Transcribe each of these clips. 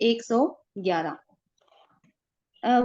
111।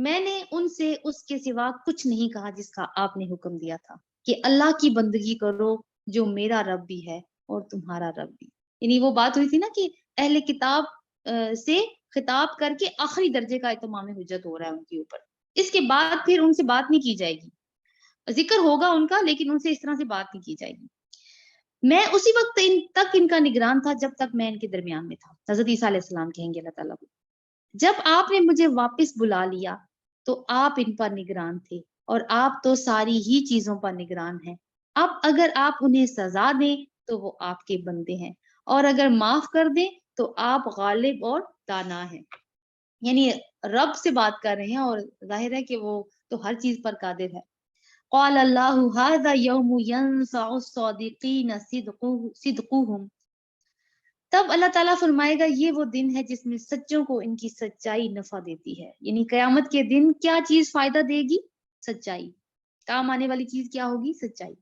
میں نے ان سے اس کے سوا کچھ نہیں کہا جس کا آپ نے حکم دیا تھا کہ اللہ کی بندگی کرو جو میرا رب بھی ہے اور تمہارا رب بھی. یعنی وہ بات ہوئی تھی نا کہ اہل کتاب سے خطاب کر کے آخری درجے کا اتمام حجت ہو رہا ہے ان کے اوپر. اس کے بعد پھر ان سے بات نہیں کی جائے گی, ذکر ہوگا ان کا لیکن ان سے اس طرح سے بات نہیں کی جائے گی. میں اسی وقت تک ان کا نگران تھا جب تک میں ان کے درمیان میں تھا. حضرت عیسیٰ علیہ السلام کہیں گے اللہ تعالیٰ کو, جب آپ نے مجھے واپس بلا لیا تو آپ ان پر نگران تھے اور آپ تو ساری ہی چیزوں پر نگران ہیں. اب اگر آپ انہیں سزا دیں تو وہ آپ کے بندے ہیں, اور اگر معاف کر دیں تو آپ غالب اور دانا ہیں. یعنی رب سے بات کر رہے ہیں اور ظاہر ہے کہ وہ تو ہر چیز پر قادر ہے. قال اللہ ھذا یوم ینفع الصادقین صدقهم. تب اللہ تعالیٰ فرمائے گا یہ وہ دن ہے جس میں سچوں کو ان کی سچائی نفع دیتی ہے. یعنی قیامت کے دن کیا چیز فائدہ دے گی؟ سچائی. کام آنے والی چیز کیا ہوگی؟ سچائی.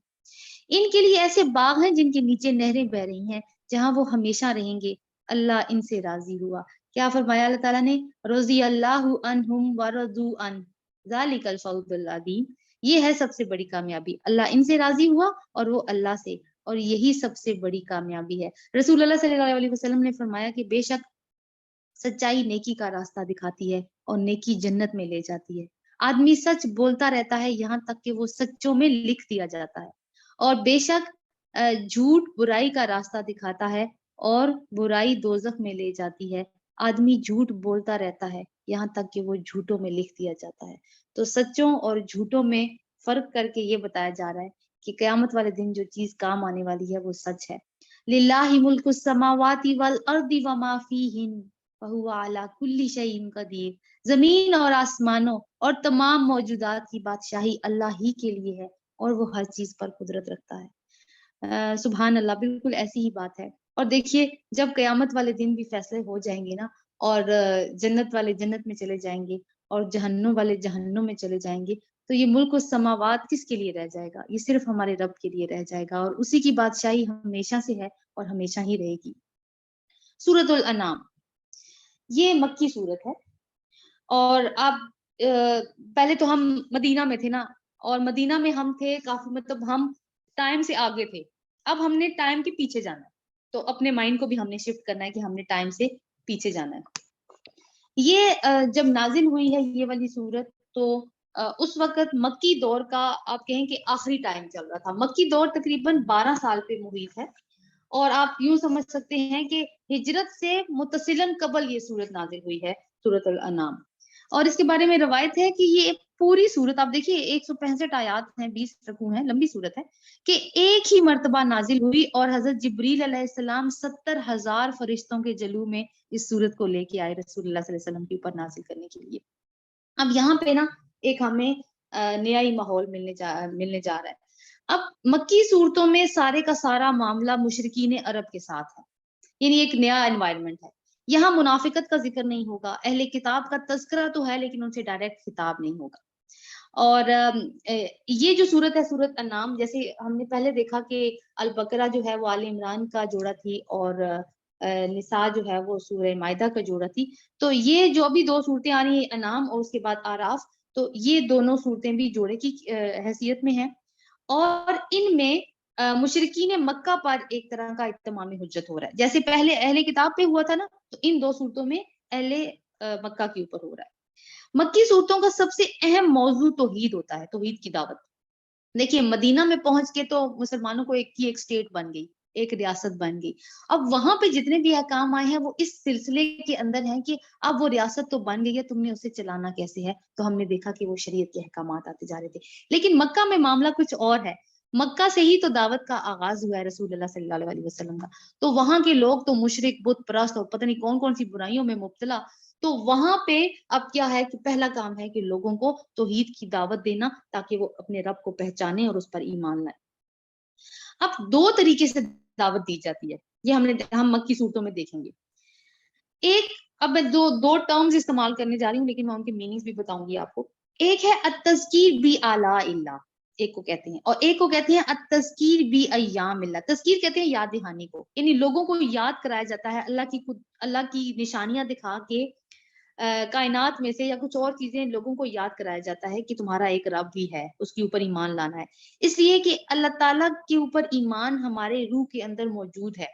ان کے لیے ایسے باغ ہیں جن کے نیچے نہریں بہ رہی ہیں جہاں وہ ہمیشہ رہیں گے. اللہ ان سے راضی ہوا. کیا فرمایا اللہ تعالیٰ نے؟ رضی اللہ عنہم ورضوا عنہ ذالک الفوز العظیم. یہ ہے سب سے بڑی کامیابی, اللہ ان سے راضی ہوا اور وہ اللہ سے, اور یہی سب سے بڑی کامیابی ہے. رسول اللہ صلی اللہ علیہ وسلم نے فرمایا کہ بے شک سچائی نیکی کا راستہ دکھاتی ہے اور نیکی جنت میں لے جاتی ہے. آدمی سچ بولتا رہتا ہے یہاں تک کہ وہ سچوں میں لکھ دیا جاتا ہے, اور بے شک جھوٹ برائی کا راستہ دکھاتا ہے اور برائی دوزخ میں لے جاتی ہے. آدمی جھوٹ بولتا رہتا ہے یہاں تک کہ وہ جھوٹوں میں لکھ دیا جاتا ہے. تو سچوں اور جھوٹوں میں فرق کر کے یہ بتایا جا رہا ہے کہ قیامت والے دن جو چیز کام آنے والی ہے وہ سچ ہے. للہ ملک السماوات والارض وما فیہن وہو علی کل شیء قدیر. زمین اور آسمانوں اور تمام موجودات کی بادشاہی اللہ ہی کے لیے ہے اور وہ ہر چیز پر قدرت رکھتا ہے. سبحان اللہ, بالکل ایسی ہی بات ہے. اور دیکھیے جب قیامت والے دن بھی فیصلے ہو جائیں گے نا, اور جنت والے جنت میں چلے جائیں گے اور جہنم والے جہنم میں چلے جائیں گے, تو یہ ملک السماوات کس کے لیے رہ جائے گا؟ یہ صرف ہمارے رب کے لیے رہ جائے گا, اور اسی کی بادشاہی ہمیشہ سے ہے اور ہمیشہ ہی رہے گی. سورۃ الانعام یہ مکی سورت ہے, اور اب پہلے تو ہم مدینہ میں تھے نا, اور مدینہ میں ہم تھے کافی, مطلب ہم ٹائم سے آگے تھے. اب ہم نے ٹائم کے پیچھے جانا ہے, تو اپنے مائنڈ کو بھی ہم نے شفٹ کرنا ہے کہ ہم نے ٹائم سے پیچھے جانا ہے. یہ جب نازل ہوئی ہے یہ والی سورت, تو اس وقت مکی دور کا آپ کہیں کہ آخری ٹائم چل رہا تھا. مکی دور تقریباً 12 سال پہ محیط ہے, اور آپ یوں سمجھ سکتے ہیں کہ ہجرت سے متصلاً قبل یہ سورت نازل ہوئی ہے, سورۃ الانعام. اور اس کے بارے میں روایت ہے کہ یہ پوری سورت آپ دیکھیے 165 آیات ہیں, 20 رکوع ہیں, لمبی سورت ہے, کہ ایک ہی مرتبہ نازل ہوئی, اور حضرت جبریل علیہ السلام 70,000 فرشتوں کے جلوہ میں اس سورت کو لے کے آئے رسول اللہ صلی اللہ علیہ وسلم کے اوپر نازل کرنے کے لیے. اب یہاں پہ نا ایک ہمیں نیا ہی ماحول ملنے جا رہا ہے. اب مکی صورتوں میں سارے کا سارا معاملہ مشرکین عرب کے ساتھ ہے, یعنی ایک نیا انوائرمنٹ ہے. یہاں منافقت کا ذکر نہیں ہوگا, اہل کتاب کا تذکرہ تو ہے لیکن ان سے ڈائریکٹ خطاب نہیں ہوگا. اور یہ جو سورت ہے سورت انعام, جیسے ہم نے پہلے دیکھا کہ البقرہ جو ہے وہ آل عمران کا جوڑا تھی, اور نساء جو ہے وہ سورہ مائدہ کا جوڑا تھی. تو یہ جو ابھی 2 صورتیں آ رہی ہیں انعام اور اس کے بعد آراف, تو یہ دونوں صورتیں بھی جوڑے کی حیثیت میں ہیں. اور ان میں مشرکین مکہ پر ایک طرح کا اتمام حجت ہو رہا ہے. جیسے پہلے اہل کتاب پہ ہوا تھا نا, تو ان 2 صورتوں میں اہل مکہ کے اوپر ہو رہا ہے. مکی صورتوں کا سب سے اہم موضوع توحید ہوتا ہے, توحید کی دعوت. دیکھیے مدینہ میں پہنچ کے تو مسلمانوں کو ایک سٹیٹ بن گئی, ایک ریاست بن گئی. اب وہاں پہ جتنے بھی احکام آئے ہیں وہ اس سلسلے کے اندر ہیں کہ اب وہ ریاست تو بن گئی ہے, تم نے اسے چلانا کیسے ہے. تو ہم نے دیکھا کہ وہ شریعت کے احکامات آتے جا رہے تھے. لیکن مکہ میں معاملہ کچھ اور ہے. مکہ سے ہی تو دعوت کا آغاز ہوا ہے رسول اللہ صلی اللہ علیہ وسلم کا. تو وہاں کے لوگ تو مشرک, بت پرست اور پتہ نہیں کون کون سی برائیوں میں مبتلا. تو وہاں پہ اب کیا ہے کہ پہلا کام ہے کہ لوگوں کو توحید کی دعوت دینا, تاکہ وہ اپنے رب کو پہچانے اور اس پر ایمان لائیں. اب 2 طریقے سے دعوت دی جاتی ہے, یہ ہم مکی صورتوں میں دیکھیں گے. ایک, اب میں دو ٹرمز استعمال کرنے جا رہی ہوں لیکن میں ان کے میننگز بھی بتاؤں گی آپ کو. ایک ہے التذکیر بی آلاء اللہ, ایک کو کہتے ہیں, اور ایک کو کہتے ہیں التذکیر بی ایام اللہ. تذکیر کہتے ہیں یاد دہانی کو, یعنی لوگوں کو یاد کرایا جاتا ہے اللہ کی نشانیاں دکھا کے, کائنات میں سے یا کچھ اور چیزیں لوگوں کو یاد کرایا جاتا ہے کہ تمہارا ایک رب بھی ہے، اس کے اوپر ایمان لانا ہے، اس لیے کہ اللہ تعالیٰ کے اوپر ایمان ہمارے روح کے اندر موجود ہے۔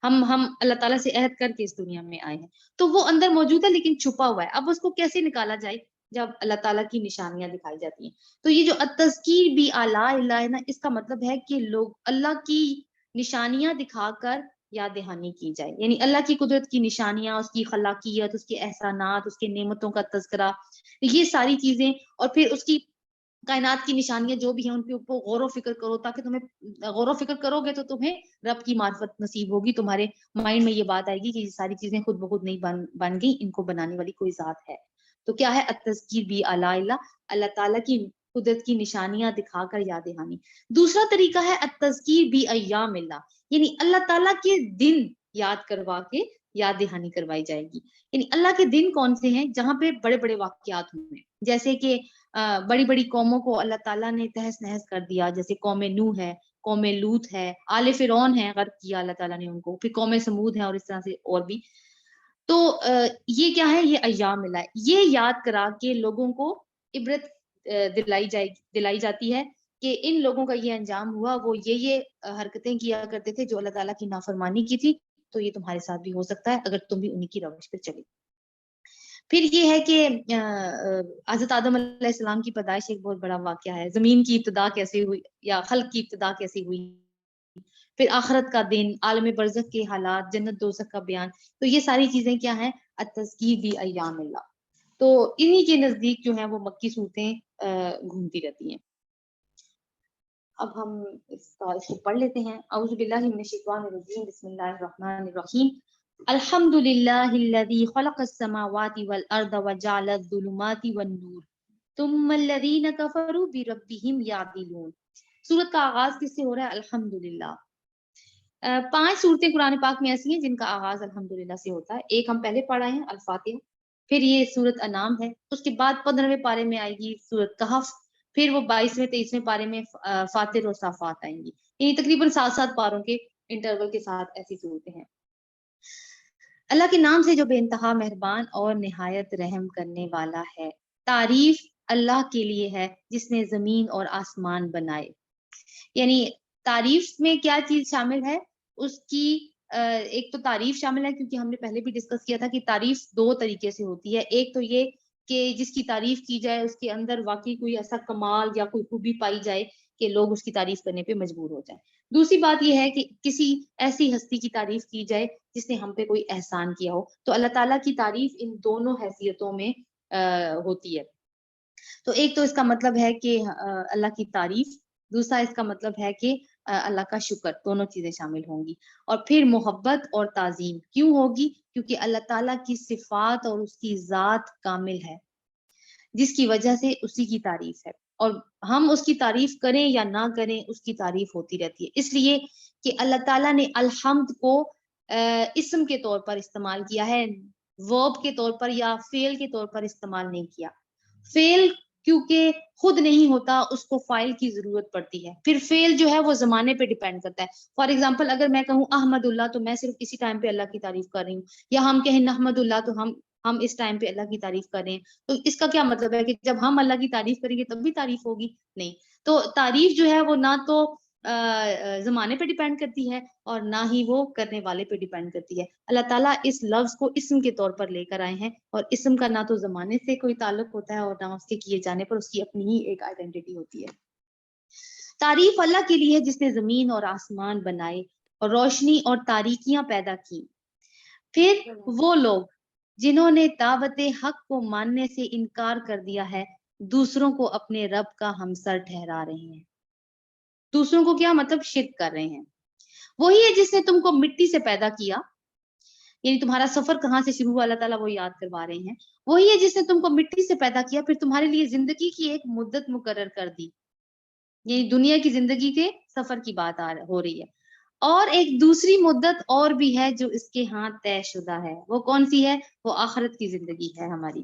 ہم اللہ تعالیٰ سے عہد کر کے اس دنیا میں آئے ہیں، تو وہ اندر موجود ہے لیکن چھپا ہوا ہے۔ اب اس کو کیسے نکالا جائے؟ جب اللہ تعالیٰ کی نشانیاں دکھائی جاتی ہیں۔ تو یہ جو التذکیر بھی اعلیٰ الہ ہے نا، اس کا مطلب ہے کہ لوگ اللہ کی نشانیاں دکھا کر یاد دہانی کی جائے، یعنی اللہ کی قدرت کی نشانیاں، اس کی خلاقیت، اس کے احسانات، اس کے نعمتوں کا تذکرہ، یہ ساری چیزیں، اور پھر اس کی کائنات کی نشانیاں جو بھی ہیں ان کے اوپر غور و فکر کرو، تاکہ تمہیں غور و فکر کرو گے تو تمہیں رب کی معرفت نصیب ہوگی، تمہارے مائنڈ میں یہ بات آئے گی کہ یہ ساری چیزیں خود بخود نہیں بن گئی، ان کو بنانے والی کوئی ذات ہے۔ تو کیا ہے التذکیر بھی اعلیٰ اللہ تعالیٰ کی قدرت کی نشانیاں دکھا کر یاد دہانی۔ دوسرا طریقہ ہے التذکیر بھی ایام اللہ، یعنی اللہ تعالیٰ کے دن یاد کروا کے یاد دہانی کروائی جائے گی۔ یعنی اللہ کے دن کون سے ہیں جہاں پہ بڑے بڑے واقعات ہوئے، جیسے کہ بڑی بڑی قوموں کو اللہ تعالیٰ نے تہس نہس کر دیا، جیسے قوم نوح ہے، قوم لوط ہے، آل فرعون ہے، غرق کیا اللہ تعالیٰ نے ان کو، پھر قوم سمود ہے، اور اس طرح سے اور بھی۔ تو یہ کیا ہے؟ یہ ایام اللہ ہے، یہ یاد کرا کے لوگوں کو عبرت دلائی جاتی ہے کہ ان لوگوں کا یہ انجام ہوا، وہ یہ حرکتیں کیا کرتے تھے جو اللہ تعالیٰ کی نافرمانی کی تھی، تو یہ تمہارے ساتھ بھی ہو سکتا ہے اگر تم بھی انہی کی روش پہ چلے۔ پھر یہ ہے کہ حضرت آدم علیہ السلام کی پیدائش ایک بہت بڑا واقعہ ہے، زمین کی ابتدا کیسے ہوئی یا خلق کی ابتدا کیسے ہوئی، پھر آخرت کا دن، عالم برزخ کے حالات، جنت دوزخ کا بیان، تو یہ ساری چیزیں کیا ہیں؟ التذکیر بھی ایام اللہ۔ تو انہی کے نزدیک جو ہیں وہ مکی صورتیں گھومتی رہتی ہیں۔ اب ہم اس کو پڑھ لیتے ہیں۔ اعوذ باللہ من الشیطان الرجیم، بسم اللہ الرحمن الرحیم۔ الحمد للہ الذی خلق السماوات والارض وجعل الظلمات والنور ثم الذین کفروا بربہم یعدلون۔ سورت کا آغاز کس سے ہو رہا ہے؟ الحمدللہ۔ 5 صورتیں قرآن پاک میں ایسی ہیں جن کا آغاز الحمدللہ سے ہوتا ہے۔ ایک ہم پہلے پڑھ آئے ہیں الفاتحہ، پھر یہ سورت انعام ہے، اس کے بعد 15ویں پارے میں آئے گی سورت کہف، پھر وہ 22ویں 23ویں پارے میں فاطر اور صافات آئیں گی، یعنی تقریباً 7 پاروں کے انٹرول کے ساتھ ایسی صورتیں ہیں۔ اللہ کے نام سے جو بے انتہا مہربان اور نہایت رحم کرنے والا ہے۔ تعریف اللہ کے لیے ہے جس نے زمین اور آسمان بنائے۔ یعنی تعریف میں کیا چیز شامل ہے؟ اس کی ایک تو تعریف شامل ہے، کیونکہ ہم نے پہلے بھی ڈسکس کیا تھا کہ تعریف 2 طریقے سے ہوتی ہے۔ ایک تو یہ کہ جس کی تعریف کی جائے اس کے اندر واقعی کوئی ایسا کمال یا کوئی خوبی پائی جائے کہ لوگ اس کی تعریف کرنے پہ مجبور ہو جائیں۔ دوسری بات یہ ہے کہ کسی ایسی ہستی کی تعریف کی جائے جس نے ہم پہ کوئی احسان کیا ہو۔ تو اللہ تعالیٰ کی تعریف ان دونوں حیثیتوں میں ہوتی ہے۔ تو ایک تو اس کا مطلب ہے کہ اللہ کی تعریف، دوسرا اس کا مطلب ہے کہ اللہ کا شکر، دونوں چیزیں شامل ہوں گی۔ اور پھر محبت اور تعظیم کیوں ہوگی؟ کیونکہ اللہ تعالیٰ کی صفات اور اس کی ذات کامل ہے، جس کی وجہ سے اسی کی تعریف ہے، اور ہم اس کی تعریف کریں یا نہ کریں اس کی تعریف ہوتی رہتی ہے۔ اس لیے کہ اللہ تعالیٰ نے الحمد کو اسم کے طور پر استعمال کیا ہے، ورب کے طور پر یا فعل کے طور پر استعمال نہیں کیا۔ فعل کیونکہ خود نہیں ہوتا، اس کو فاعل کی ضرورت پڑتی ہے۔ پھر فعل جو ہے وہ زمانے پہ ڈیپینڈ کرتا ہے۔ فار ایگزامپل اگر میں کہوں احمد اللہ، تو میں صرف اسی ٹائم پہ اللہ کی تعریف کر رہی ہوں، یا ہم کہیں نحمد اللہ، تو ہم اس ٹائم پہ اللہ کی تعریف کر رہے ہیں۔ تو اس کا کیا مطلب ہے کہ جب ہم اللہ کی تعریف کریں گے تب بھی تعریف ہوگی؟ نہیں۔ تو تعریف جو ہے وہ نہ تو زمانے پہ ڈیپینڈ کرتی ہے اور نہ ہی وہ کرنے والے پہ ڈیپینڈ کرتی ہے۔ اللہ تعالیٰ اس لفظ کو اسم کے طور پر لے کر آئے ہیں، اور اسم کا نہ تو زمانے سے کوئی تعلق ہوتا ہے اور نہ اس کے کیے جانے پر اس کی اپنی ہی ایک آئیڈینٹی ہوتی ہے۔ تعریف اللہ کے لیے جس نے زمین اور آسمان بنائے اور روشنی اور تاریکیاں پیدا کی۔ پھر وہ لوگ جنہوں نے دعوت حق کو ماننے سے انکار کر دیا ہے، دوسروں کو اپنے رب کا ہمسر ٹھہرا رہے ہیں۔ دوسروں کو کیا مطلب؟ شرک کر رہے ہیں۔ وہی ہے جس نے تم کو مٹی سے پیدا کیا، یعنی تمہارا سفر کہاں سے شروع ہوا اللہ تعالیٰ وہ یاد کروا رہے ہیں۔ وہی ہے جس نے تم کو مٹی سے پیدا کیا، پھر تمہارے لیے زندگی کی ایک مدت مقرر کر دی، یعنی دنیا کی زندگی کے سفر کی بات ہو رہی ہے۔ اور ایک دوسری مدت اور بھی ہے جو اس کے ہاں طے شدہ ہے۔ وہ کون سی ہے؟ وہ آخرت کی زندگی ہے ہماری۔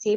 6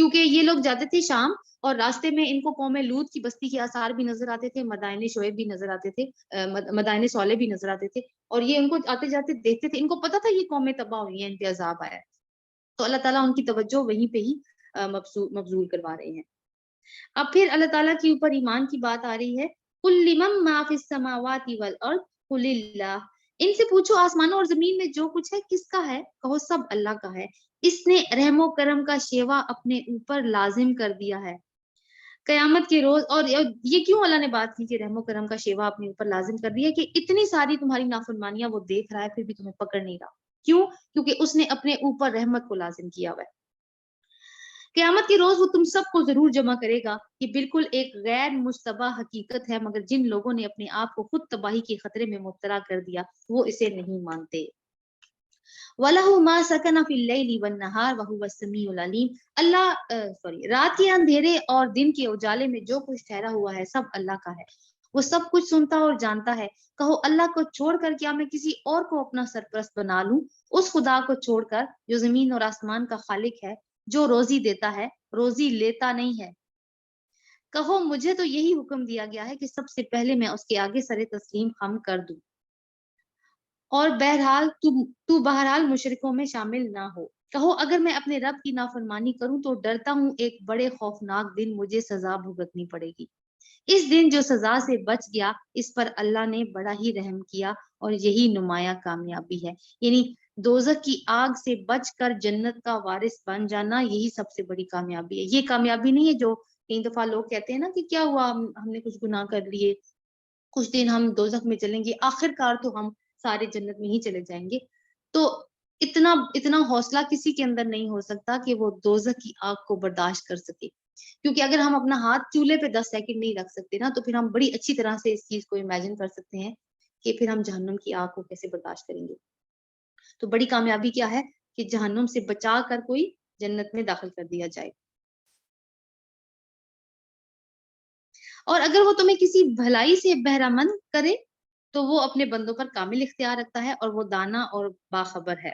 کیونکہ یہ لوگ جاتے تھے شام اور راستے میں ان کو قوم لوط کی بستی کے آثار بھی نظر آتے تھے، مدائن شعیب بھی نظر آتے تھے، مدائن صالح بھی نظر آتے تھے، اور یہ ان کو آتے جاتے دیکھتے تھے، ان کو پتا تھا یہ قومیں تباہ ہوئی ہیں، ان پہ عذاب آیا ہے، تو اللہ تعالیٰ ان کی توجہ وہیں پہ ہی مبذول کروا رہے ہیں۔ اب پھر اللہ تعالیٰ کے اوپر ایمان کی بات آ رہی ہے، قُل لِمَن مَا فِی السَّمَاوَاتِ وَالْأَرْضِ قُلِ اللَّهُ، ان سے پوچھو آسمانوں اور زمین میں جو کچھ ہے کس کا ہے؟ کہو سب اللہ کا ہے، اس نے رحم و کرم کا شیوا اپنے اوپر لازم کر دیا ہے قیامت کے روز۔ اور یہ کیوں اللہ نے بات کی کہ رحم و کرم کا شیوا اپنے اوپر لازم کر دیا، کہ اتنی ساری تمہاری نافرمانیاں وہ دیکھ رہا ہے پھر بھی تمہیں پکڑ نہیں رہا، کیوں؟ کیونکہ اس نے اپنے اوپر رحمت کو لازم کیا ہوا ہے۔ قیامت کے روز وہ تم سب کو ضرور جمع کرے گا، یہ بالکل ایک غیر مشتبہ حقیقت ہے، مگر جن لوگوں نے اپنے آپ کو خود تباہی کے خطرے میں مبتلا کر دیا وہ اسے نہیں مانتے۔ وَلَهُ مَا سَكَنَ فِي اللَّيْلِ وَالنَّهَارِ وَهُوَ السَّمِيعُ الْعَلِيمُ، اللہ رات کے اندھیرے اور دن کے اجالے میں جو کچھ ٹھہرا ہوا ہے سب اللہ کا ہے، وہ سب کچھ سنتا اور جانتا ہے۔ کہو اللہ کو چھوڑ کر کیا میں کسی اور کو اپنا سرپرست بنا لوں، اس خدا کو چھوڑ کر جو زمین اور آسمان کا خالق ہے، جو روزی دیتا ہے روزی لیتا نہیں ہے۔ کہو مجھے تو یہی حکم دیا گیا ہے کہ سب سے پہلے میں اس کے آگے سر تسلیم خم کر دوں، اور بہرحال تو بہرحال مشرکوں میں شامل نہ ہو۔ کہو اگر میں اپنے رب کی نافرمانی کروں تو ڈرتا ہوں ایک بڑے خوفناک دن مجھے سزا بھگتنی پڑے گی۔ اس دن جو سزا سے بچ گیا اس پر اللہ نے بڑا ہی رحم کیا، اور یہی نمایاں کامیابی ہے۔ یعنی دوزخ کی آگ سے بچ کر جنت کا وارث بن جانا یہی سب سے بڑی کامیابی ہے۔ یہ کامیابی نہیں ہے جو کئی دفعہ لوگ کہتے ہیں نا کہ کیا ہوا، ہم نے کچھ گناہ کر لیے، کچھ دن ہم دوزخ میں چلیں گے، آخر کار تو ہم سارے جنت میں ہی چلے جائیں گے۔ تو اتنا حوصلہ کسی کے اندر نہیں ہو سکتا کہ وہ دوزخ کی آگ کو برداشت کر سکے، کیونکہ اگر ہم اپنا ہاتھ چولہے پہ 10 سیکنڈ نہیں رکھ سکتے نا تو پھر ہم بڑی اچھی طرح سے اس چیز کو امیجن کر سکتے ہیں کہ پھر ہم جہنم کی آگ کو کیسے برداشت کریں گے۔ تو بڑی کامیابی کیا ہے کہ جہنم سے بچا کر کوئی جنت میں داخل کر دیا جائے۔ اور اگر وہ تمہیں کسی بھلائی سے بہرہ مند کرے تو وہ اپنے بندوں پر کامل اختیار رکھتا ہے اور وہ دانا اور باخبر ہے۔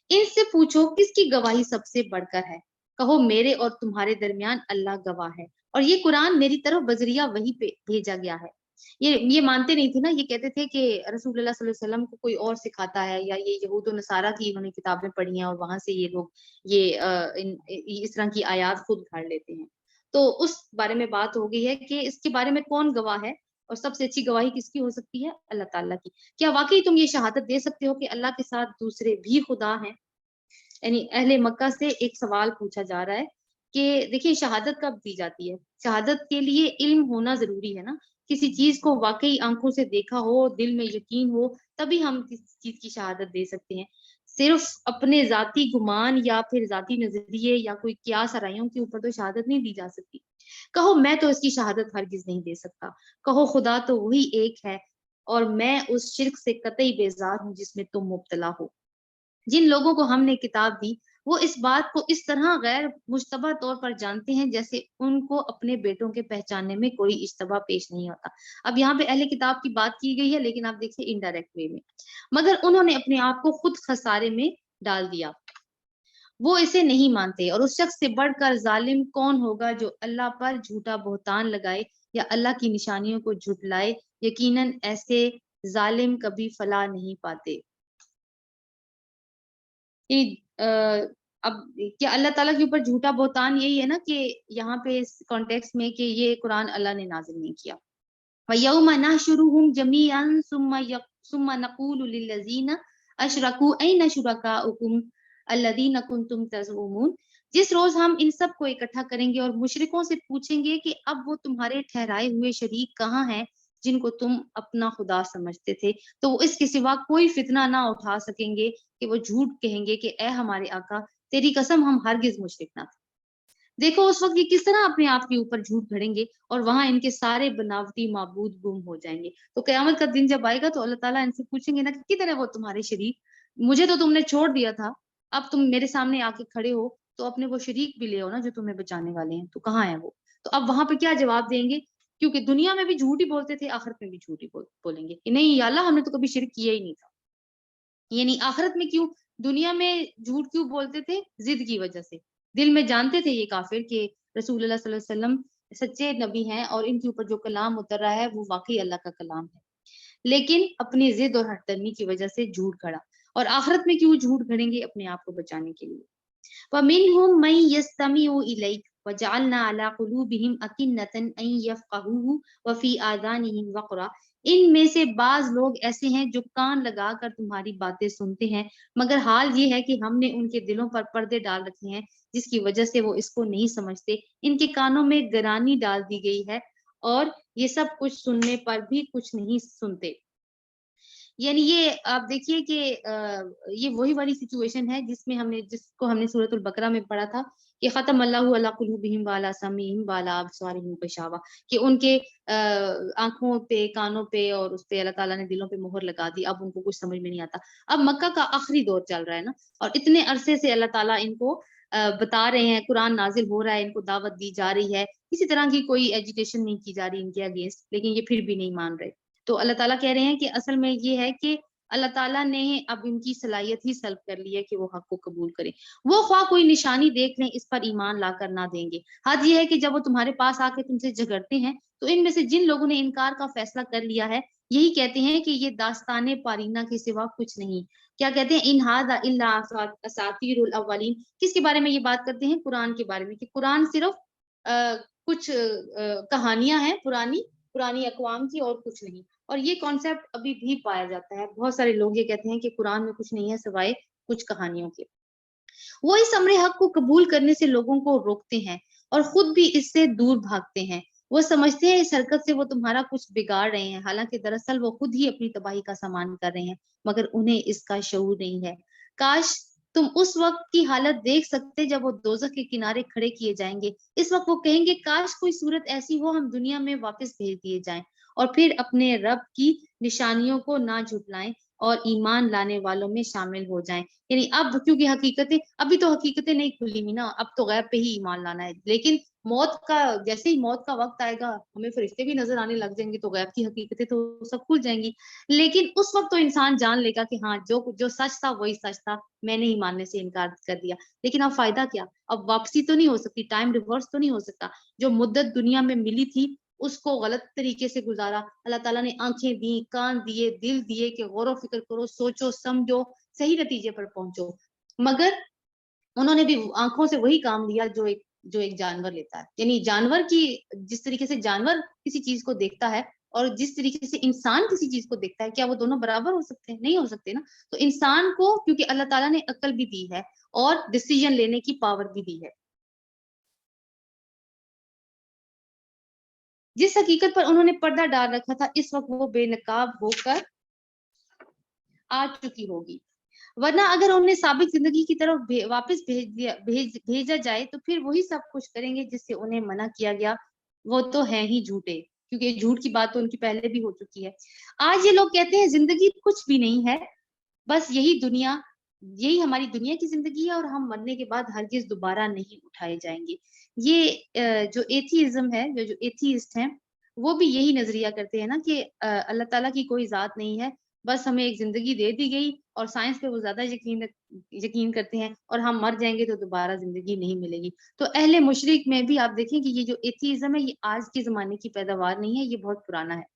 ان سے پوچھو کس کی گواہی سب سے بڑھ کر ہے؟ کہو میرے اور تمہارے درمیان اللہ گواہ ہے، اور یہ قرآن میری طرف بذریعہ وحی پہ بھیجا گیا ہے۔ یہ مانتے نہیں تھے نا، یہ کہتے تھے کہ رسول اللہ صلی اللہ علیہ وسلم کو کوئی اور سکھاتا ہے، یا یہ یہود و نصارہ کی انہوں نے کتابیں پڑھی ہیں اور وہاں سے یہ لوگ اس طرح کی آیات خود گھڑ لیتے ہیں۔ تو اس بارے میں بات ہو گئی ہے کہ اس کے بارے میں کون گواہ ہے، اور سب سے اچھی گواہی کس کی ہو سکتی ہے؟ اللہ تعالیٰ کی۔ کیا واقعی تم یہ شہادت دے سکتے ہو کہ اللہ کے ساتھ دوسرے بھی خدا ہیں؟ یعنی اہل مکہ سے ایک سوال پوچھا جا رہا ہے کہ دیکھیے شہادت کب دی جاتی ہے؟ شہادت کے لیے علم ہونا ضروری ہے نا، کسی چیز کو واقعی آنکھوں سے دیکھا ہو، دل میں یقین ہو، تبھی ہم کسی چیز کی شہادت دے سکتے ہیں۔ صرف اپنے ذاتی گمان یا پھر ذاتی نظریے یا کوئی قیاس آرائیوں کے اوپر تو شہادت نہیں دی جا سکتی۔ کہو میں تو اس کی شہادت ہرگز نہیں دے سکتا، کہو خدا تو وہی ایک ہے، اور میں اس شرک سے قطعی بیزار ہوں جس میں تم مبتلا ہو۔ جن لوگوں کو ہم نے کتاب دی وہ اس بات کو اس طرح غیر مشتبہ طور پر جانتے ہیں جیسے ان کو اپنے بیٹوں کے پہچاننے میں کوئی اشتباہ پیش نہیں ہوتا۔ اب یہاں پہ اہل کتاب کی بات کی گئی ہے، لیکن آپ دیکھیے انڈائریکٹ وے میں، مگر انہوں نے اپنے آپ کو خود خسارے میں ڈال دیا، وہ اسے نہیں مانتے۔ اور اس شخص سے بڑھ کر ظالم کون ہوگا جو اللہ پر جھوٹا بہتان لگائے یا اللہ کی نشانیوں کو جھٹلائے، یقیناً ایسے ظالم کبھی فلاح نہیں پاتے۔ اب کیا اللہ تعالیٰ کے اوپر جھوٹا بہتان یہی ہے نا کہ یہاں پہ اس کانٹیکس میں کہ یہ قرآن اللہ نے نازل نہیں کیا۔ وَيَوْمَ نَحْشُرُهُمْ جَمِيعًا ثُمَّ نَقُولُ لِلَّذِينَ أَشْرَكُوا أَيْنَ شُرَكَاؤُكُمْ الَّذِينَ كُنْتُمْ تَزْعُمُونَ، جس روز ہم ان سب کو اکٹھا کریں گے اور مشرکوں سے پوچھیں گے کہ اب وہ تمہارے ٹھہرائے ہوئے شریک کہاں ہیں جن کو تم اپنا خدا سمجھتے تھے، تو وہ اس کے سوا کوئی فتنہ نہ اٹھا سکیں گے کہ وہ جھوٹ کہیں گے کہ اے ہمارے آقا تیری قسم ہم ہرگز مشرک نہ تھے۔ دیکھو اس وقت یہ کس طرح اپنے آپ کے اوپر جھوٹ گھڑیں گے اور وہاں ان کے سارے بناوٹی معبود گم ہو جائیں گے۔ تو قیامت کا دن جب آئے گا تو اللہ تعالیٰ ان سے پوچھیں گے نا کہ کدھر ہے وہ تمہارے شریک، مجھے تو تم نے چھوڑ دیا تھا، اب تم میرے سامنے آ کے کھڑے ہو تو اپنے وہ شریک بھی لے ہو نا جو تمہیں بچانے والے ہیں، تو کہاں ہے وہ؟ تو اب وہاں پہ کیا جواب دیں گے؟ کیونکہ دنیا میں بھی جھوٹ ہی بولتے تھے، آخرت میں بھی جھوٹ ہی بولیں گے کہ نہیں یا اللہ ہم نے تو کبھی شرک کیا ہی نہیں تھا۔ یعنی آخرت میں کیوں، دنیا میں جھوٹ کیوں بولتے تھے؟ ضد کی وجہ سے، دل میں جانتے تھے یہ کافر کہ رسول اللہ صلی اللہ علیہ وسلم سچے نبی ہیں اور ان کے اوپر جو کلام اتر رہا ہے وہ واقعی اللہ کا کلام ہے، لیکن اپنی ضد اور ہٹ درمی کی وجہ سے جھوٹ گھڑا، اور آخرت میں کیوں جھوٹ گھڑیں گے؟ اپنے آپ کو بچانے کے لیے۔ وَمِنْهُمْ مَن يَسْتَمِعُ إِلَيْكَ وَجَعَلْنَا عَلَىٰ قُلُوبِهِمْ أَكِنَّةً أَن يَفْقَهُوهُ وَفِي آذَانِهِمْ وَقْرًا، ان میں سے بعض لوگ ایسے ہیں جو کان لگا کر تمہاری باتیں سنتے ہیں، مگر حال یہ ہے کہ ہم نے ان کے دلوں پر پردے ڈال رکھے ہیں جس کی وجہ سے وہ اس کو نہیں سمجھتے، ان کے کانوں میں گرانی ڈال دی گئی ہے اور یہ سب کچھ سننے پر بھی کچھ نہیں سنتے۔ یعنی یہ آپ دیکھیے کہ یہ وہی والی سچویشن ہے جس کو ہم نے سورۃ البقرہ میں پڑھا تھا کہ ختم اللہ علی قلوبہم وعلی سمعہم وعلی ابصارہم غشاوہ، کہ ان کے آنکھوں پہ، کانوں پہ اور اس پہ اللہ تعالیٰ نے دلوں پہ مہر لگا دی، اب ان کو کچھ سمجھ میں نہیں آتا۔ اب مکہ کا آخری دور چل رہا ہے نا، اور اتنے عرصے سے اللہ تعالیٰ ان کو بتا رہے ہیں، قرآن نازل ہو رہا ہے، ان کو دعوت دی جا رہی ہے، کسی طرح کی کوئی ایجوٹیشن نہیں کی جا رہی ان کے اگینسٹ، لیکن یہ پھر بھی نہیں مان رہے۔ تو اللہ تعالیٰ کہہ رہے ہیں کہ اصل میں یہ ہے کہ اللہ تعالیٰ نے اب ان کی صلاحیت ہی سلب کر لی ہے کہ وہ حق کو قبول کریں، وہ خواہ کوئی نشانی دیکھ لیں اس پر ایمان لا کر نہ دیں گے۔ حد یہ ہے کہ جب وہ تمہارے پاس آ کے تم سے جھگڑتے ہیں تو ان میں سے جن لوگوں نے انکار کا فیصلہ کر لیا ہے یہی کہتے ہیں کہ یہ داستان پارینہ کے سوا کچھ نہیں۔ کیا کہتے ہیں؟ ان ھذا الا اساطیر الاولین، کس کے بارے میں یہ بات کرتے ہیں؟ قرآن کے بارے میں، کہ قرآن صرف کچھ کہانیاں ہیں پرانی اقوام کی اور کچھ نہیں۔ اور یہ کانسیپٹ ابھی بھی پایا جاتا ہے، بہت سارے لوگ یہ کہتے ہیں کہ قرآن میں کچھ نہیں ہے سوائے کچھ کہانیوں کے۔ وہ اس امر حق کو قبول کرنے سے لوگوں کو روکتے ہیں اور خود بھی اس سے دور بھاگتے ہیں۔ وہ سمجھتے ہیں اس حرکت سے وہ تمہارا کچھ بگاڑ رہے ہیں، حالانکہ دراصل وہ خود ہی اپنی تباہی کا سامان کر رہے ہیں، مگر انہیں اس کا شعور نہیں ہے۔ کاش تم اس وقت کی حالت دیکھ سکتے جب وہ دوزخ کے کنارے کھڑے کیے جائیں گے، اس وقت وہ کہیں گے کاش کوئی صورت ایسی ہو ہم دنیا میں واپس بھیج دیے جائیں اور پھر اپنے رب کی نشانیوں کو نہ جھٹلائیں اور ایمان لانے والوں میں شامل ہو جائیں۔ یعنی اب کیونکہ حقیقتیں ابھی تو حقیقتیں نہیں کھلی ہوئی نا، اب تو غیب پہ ہی ایمان لانا ہے، لیکن جیسے ہی موت کا وقت آئے گا ہمیں فرشتے بھی نظر آنے لگ جائیں گے تو غیب کی حقیقتیں تو سب کھل جائیں گی۔ لیکن اس وقت تو انسان جان لے گا کہ ہاں جو سچ تھا وہی سچ تھا، میں نے ہی ماننے سے انکار کر دیا۔ لیکن اب فائدہ کیا؟ اب واپسی تو نہیں ہو سکتی، ٹائم ریورس تو نہیں ہو سکتا۔ جو مدت دنیا میں ملی تھی اس کو غلط طریقے سے گزارا، اللہ تعالیٰ نے آنکھیں دی، کان دیے، دل دیے کہ غور و فکر کرو، سوچو، سمجھو، صحیح نتیجے پر پہنچو، مگر انہوں نے بھی آنکھوں سے وہی کام لیا جو ایک جانور لیتا ہے۔ یعنی جانور کی جس طریقے سے جانور کسی چیز کو دیکھتا ہے اور جس طریقے سے انسان کسی چیز کو دیکھتا ہے، کیا وہ دونوں برابر ہو سکتے ہیں؟ نہیں ہو سکتے نا۔ تو انسان کو کیونکہ اللہ تعالیٰ نے عقل بھی دی ہے اور ڈیسیژن لینے کی پاور بھی دی ہے، جس حقیقت پر انہوں نے پردہ ڈال رکھا تھا اس وقت وہ بے نقاب ہو کر آ چکی ہوگی، ورنہ اگر انہیں ثابت زندگی کی طرف واپس بھیجا جائے تو پھر وہی سب کچھ کریں گے جس سے انہیں منع کیا گیا، وہ تو ہیں ہی جھوٹے، کیونکہ جھوٹ کی بات تو ان کی پہلے بھی ہو چکی ہے۔ آج یہ لوگ کہتے ہیں زندگی کچھ بھی نہیں ہے، بس یہی ہماری دنیا کی زندگی ہے اور ہم مرنے کے بعد ہرگز دوبارہ نہیں اٹھائے جائیں گے۔ یہ جو ایتھیزم ہے، جو ایتھیسٹ ہیں وہ بھی یہی نظریہ کرتے ہیں نا کہ اللہ تعالیٰ کی کوئی ذات نہیں ہے، بس ہمیں ایک زندگی دے دی گئی اور سائنس پہ وہ زیادہ یقین کرتے ہیں اور ہم مر جائیں گے تو دوبارہ زندگی نہیں ملے گی۔ تو اہل مشرق میں بھی آپ دیکھیں کہ یہ جو ایتھیزم ہے یہ آج کے زمانے کی پیداوار نہیں ہے، یہ بہت پرانا ہے۔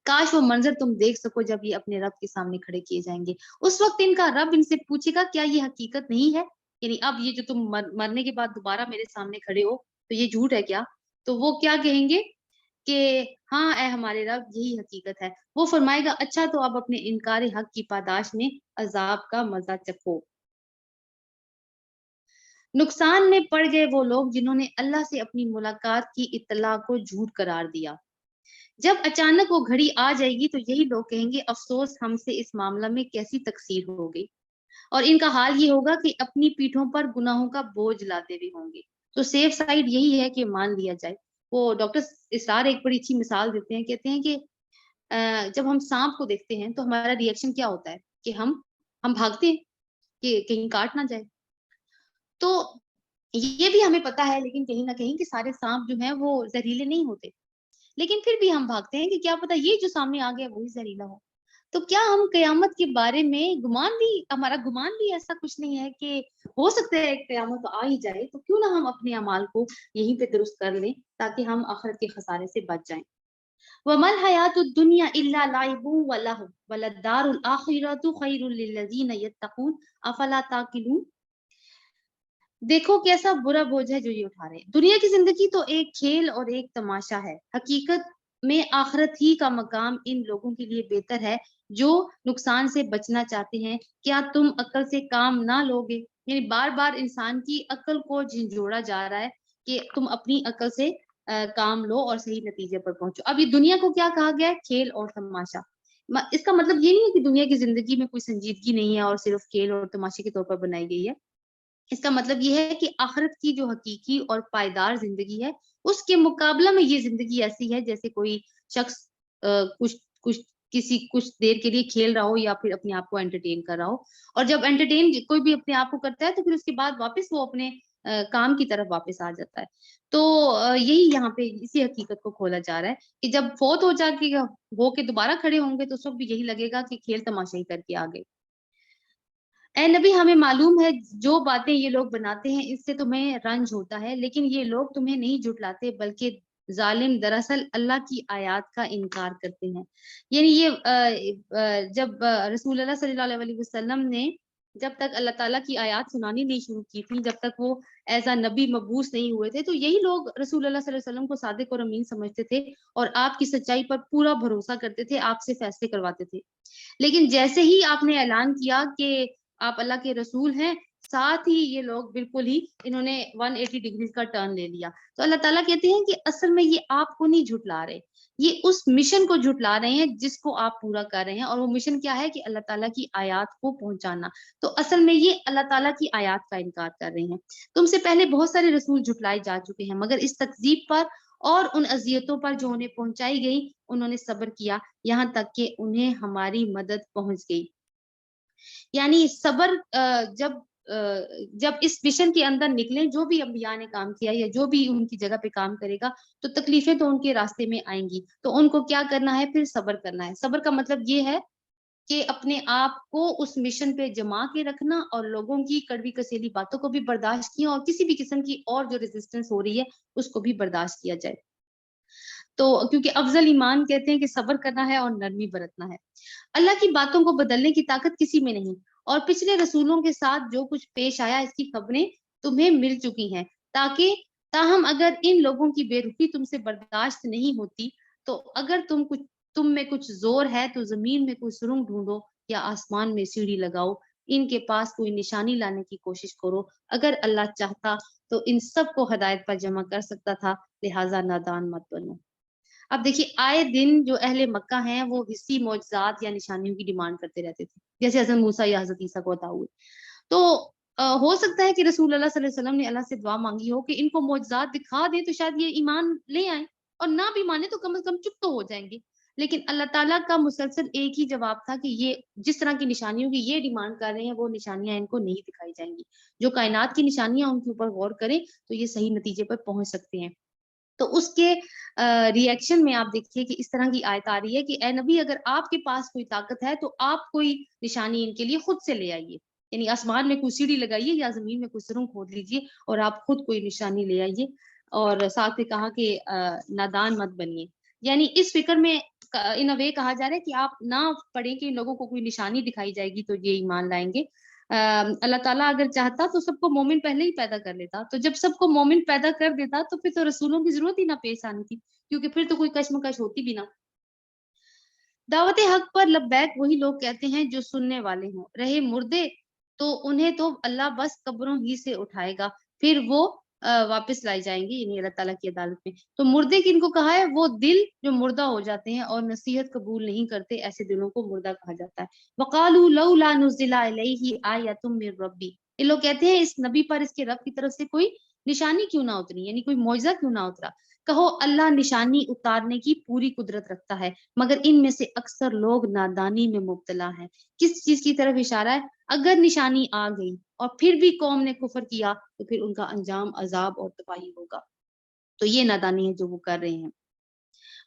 کاش وہ منظر تم دیکھ سکو جب یہ اپنے رب کے سامنے کھڑے کیے جائیں گے، اس وقت ان کا رب ان سے پوچھے گا کیا یہ حقیقت نہیں ہے؟ یعنی اب یہ جو تم مرنے کے بعد دوبارہ میرے سامنے کھڑے ہو تو یہ جھوٹ ہے کیا؟ تو وہ کیا کہیں گے کہ ہاں اے ہمارے رب یہی حقیقت ہے۔ وہ فرمائے گا اچھا تو اب اپنے انکار حق کی پاداش میں عذاب کا مزہ چکھو۔ نقصان میں پڑ گئے وہ لوگ جنہوں نے اللہ سے اپنی ملاقات کی اطلاع کو جھوٹ قرار دیا۔ جب اچانک وہ گھڑی آ جائے گی تو یہی لوگ کہیں گے افسوس ہم سے اس معاملہ میں کیسی تقصیر ہو گئی، اور ان کا حال یہ ہوگا کہ اپنی پیٹھوں پر گناہوں کا بوجھ لاتے بھی ہوں گے۔ تو سیف سائڈ یہی ہے کہ مان لیا جائے۔ وہ ڈاکٹر اسرار ایک بڑی اچھی مثال دیتے ہیں، کہتے ہیں کہ جب ہم سانپ کو دیکھتے ہیں تو ہمارا ری ایکشن کیا ہوتا ہے کہ ہم بھاگتے ہیں کہ کہیں کاٹ نہ جائے۔ تو یہ بھی ہمیں پتا ہے لیکن کہیں نہ کہیں کہ سارے سانپ جو ہیں وہ زہریلے نہیں ہوتے، لیکن پھر بھی ہم بھاگتے ہیں کہ کیا پتا یہ جو سامنے آ گیا وہی زہریلا ہو۔ تو کیا ہم قیامت کے بارے میں ہمارا گمان بھی ایسا کچھ نہیں ہے کہ ہو سکتا ہے قیامت آ ہی جائے، تو کیوں نہ ہم اپنے اعمال کو یہیں پہ درست کر لیں تاکہ ہم آخرت کے خسارے سے بچ جائیں۔ وَمَا الْحَيَاةُ الدُّنْيَا إِلَّا لَعِبٌ وَلَهْوٌ وَلَلدَّارُ الْآخِرَةُ خَيْرٌ لِّلَّذِينَ يَتَّقُونَ أَفَلَا تَعْقِلُونَ۔ دیکھو کیسا برا بوجھ ہے جو یہ اٹھا رہے ہیں۔ دنیا کی زندگی تو ایک کھیل اور ایک تماشا ہے، حقیقت میں آخرت ہی کا مقام ان لوگوں کے لیے بہتر ہے جو نقصان سے بچنا چاہتے ہیں۔ کیا تم عقل سے کام نہ لوگے؟ یعنی بار بار انسان کی عقل کو جھنجھوڑا جا رہا ہے کہ تم اپنی عقل سے کام لو اور صحیح نتیجے پر پہنچو۔ اب یہ دنیا کو کیا کہا گیا ہے؟ کھیل اور تماشا۔ اس کا مطلب یہ نہیں ہے کہ دنیا کی زندگی میں کوئی سنجیدگی نہیں ہے اور صرف کھیل اور تماشے کے طور پر بنائی گئی ہے۔ اس کا مطلب یہ ہے کہ آخرت کی جو حقیقی اور پائیدار زندگی ہے اس کے مقابلہ میں یہ زندگی ایسی ہے جیسے کوئی شخص کچھ کچھ کچھ دیر کے لیے کھیل رہا ہو یا پھر اپنے آپ کو انٹرٹین کر رہا ہو، اور جب انٹرٹین کوئی بھی اپنے آپ کو کرتا ہے تو پھر اس کے بعد واپس وہ اپنے کام کی طرف واپس آ جاتا ہے۔ تو یہی یہاں پہ اسی حقیقت کو کھولا جا رہا ہے کہ جب فوت ہو کے دوبارہ کھڑے ہوں گے تو سب بھی یہی لگے گا کہ کھیل تماشا ہی کر کے آ گئے۔ اے نبی ہمیں معلوم ہے جو باتیں یہ لوگ بناتے ہیں اس سے تمہیں رنج ہوتا ہے، لیکن یہ لوگ تمہیں نہیں جھٹلاتے بلکہ ظالم دراصل اللہ کی آیات کا انکار کرتے ہیں۔ یعنی یہ جب رسول اللہ صلی اللہ علیہ وسلم نے جب تک اللہ تعالیٰ کی آیات سنانی نہیں شروع کی تھی، جب تک وہ ایز اے نبی مبعوث نہیں ہوئے تھے، تو یہی لوگ رسول اللہ صلی اللہ علیہ وسلم کو صادق اور امین سمجھتے تھے اور آپ کی سچائی پر پورا بھروسہ کرتے تھے، آپ سے فیصلے کرواتے تھے۔ لیکن جیسے ہی آپ نے اعلان کیا کہ آپ اللہ کے رسول ہیں، ساتھ ہی یہ لوگ بالکل ہی انہوں نے 180 ڈگریز کا ٹرن لے لیا۔ تو اللہ تعالیٰ کہتے ہیں کہ اصل میں یہ آپ کو نہیں جھٹلا رہے، یہ اس مشن کو جھٹلا رہے ہیں جس کو آپ پورا کر رہے ہیں، اور وہ مشن کیا ہے کہ اللہ تعالیٰ کی آیات کو پہنچانا۔ تو اصل میں یہ اللہ تعالیٰ کی آیات کا انکار کر رہے ہیں۔ تم سے پہلے بہت سارے رسول جھٹلائے جا چکے ہیں، مگر اس تکذیب پر اور ان اذیتوں پر جو انہیں پہنچائی گئی انہوں نے صبر کیا یہاں تک کہ انہیں ہماری مدد پہنچ گئی۔ یعنی صبر جب اس مشن کے اندر نکلیں، جو بھی انبیاء نے کام کیا یا جو بھی ان کی جگہ پہ کام کرے گا تو تکلیفیں تو ان کے راستے میں آئیں گی، تو ان کو کیا کرنا ہے؟ پھر صبر کرنا ہے۔ صبر کا مطلب یہ ہے کہ اپنے آپ کو اس مشن پہ جما کے رکھنا اور لوگوں کی کڑوی کسیلی باتوں کو بھی برداشت کیا، اور کسی بھی قسم کی اور جو ریزسٹنس ہو رہی ہے اس کو بھی برداشت کیا جائے۔ تو کیونکہ افضل ایمان کہتے ہیں کہ صبر کرنا ہے اور نرمی برتنا ہے۔ اللہ کی باتوں کو بدلنے کی طاقت کسی میں نہیں، اور پچھلے رسولوں کے ساتھ جو کچھ پیش آیا اس کی خبریں تمہیں مل چکی ہیں، تاہم اگر ان لوگوں کی بے رخی تم سے برداشت نہیں ہوتی تو اگر تم میں کچھ زور ہے تو زمین میں کوئی سرنگ ڈھونڈو یا آسمان میں سیڑھی لگاؤ، ان کے پاس کوئی نشانی لانے کی کوشش کرو، اگر اللہ چاہتا تو ان سب کو ہدایت پر جمع کر سکتا تھا، لہٰذا نادان مت بنو۔ اب دیکھیے آئے دن جو اہل مکہ ہیں وہ حصی معجزات یا نشانیوں کی ڈیمانڈ کرتے رہتے تھے، جیسے حضرت موسیٰ یا حضرت عیسیٰ کو عطا ہوئے۔ تو ہو سکتا ہے کہ رسول اللہ صلی اللہ علیہ وسلم نے اللہ سے دعا مانگی ہو کہ ان کو معجزات دکھا دیں تو شاید یہ ایمان لے آئیں، اور نہ بھی مانے تو کم از کم چپ تو ہو جائیں گے۔ لیکن اللہ تعالیٰ کا مسلسل ایک ہی جواب تھا کہ یہ جس طرح کی نشانیوں کی یہ ڈیمانڈ کر رہے ہیں وہ نشانیاں ان کو نہیں دکھائی جائیں گی۔ جو کائنات کی نشانیاں ان کے اوپر غور کریں تو یہ صحیح نتیجے پر پہنچ سکتے ہیں۔ تو اس کے ری ایکشن میں آپ دیکھیے کہ اس طرح کی آیت آ رہی ہے کہ اے نبی اگر آپ کے پاس کوئی طاقت ہے تو آپ کوئی نشانی ان کے لیے خود سے لے آئیے، یعنی آسمان میں کوئی سیڑھی لگائیے یا زمین میں کوئی سرنگ کھود لیجیے اور آپ خود کوئی نشانی لے آئیے، اور ساتھ میں کہا کہ نادان مت بنیے۔ یعنی اس فکر میں ان اے وے کہا جا رہا ہے کہ آپ نہ پڑھیں کہ ان لوگوں کو کوئی نشانی دکھائی جائے گی تو یہ ایمان لائیں گے۔ اللہ تعالیٰ اگر چاہتا تو سب کو مومن پہلے ہی پیدا کر لیتا، تو جب سب کو مومن پیدا کر دیتا تو پھر تو رسولوں کی ضرورت ہی نہ پیش آنی تھی، کیونکہ پھر تو کوئی کشمکش ہوتی بھی نہ۔ دعوت حق پر لبیک وہی لوگ کہتے ہیں جو سننے والے ہوں، رہے مردے تو انہیں تو اللہ بس قبروں ہی سے اٹھائے گا، پھر وہ واپس لائے جائیں گے، یعنی اللہ تعالیٰ کی عدالت میں۔ تو مردے کن کو کہا ہے؟ وہ دل جو مردہ ہو جاتے ہیں اور نصیحت قبول نہیں کرتے، ایسے دلوں کو مردہ کہا جاتا ہے۔ وقالوا لولا نزل علیہ آیۃ من ربی، یہ لوگ کہتے ہیں اس نبی پر اس کے رب کی طرف سے کوئی نشانی کیوں نہ اتری، یعنی کوئی معجزہ کیوں نہ اترا۔ کہو اللہ نشانی اتارنے کی پوری قدرت رکھتا ہے، مگر ان میں سے اکثر لوگ نادانی میں مبتلا ہیں۔ کس چیز کی طرف اشارہ ہے؟ اگر نشانی آ گئی اور پھر بھی قوم نے کفر کیا تو پھر ان کا انجام عذاب اور تباہی ہوگا۔ تو یہ نادانی ہے جو وہ کر رہے ہیں۔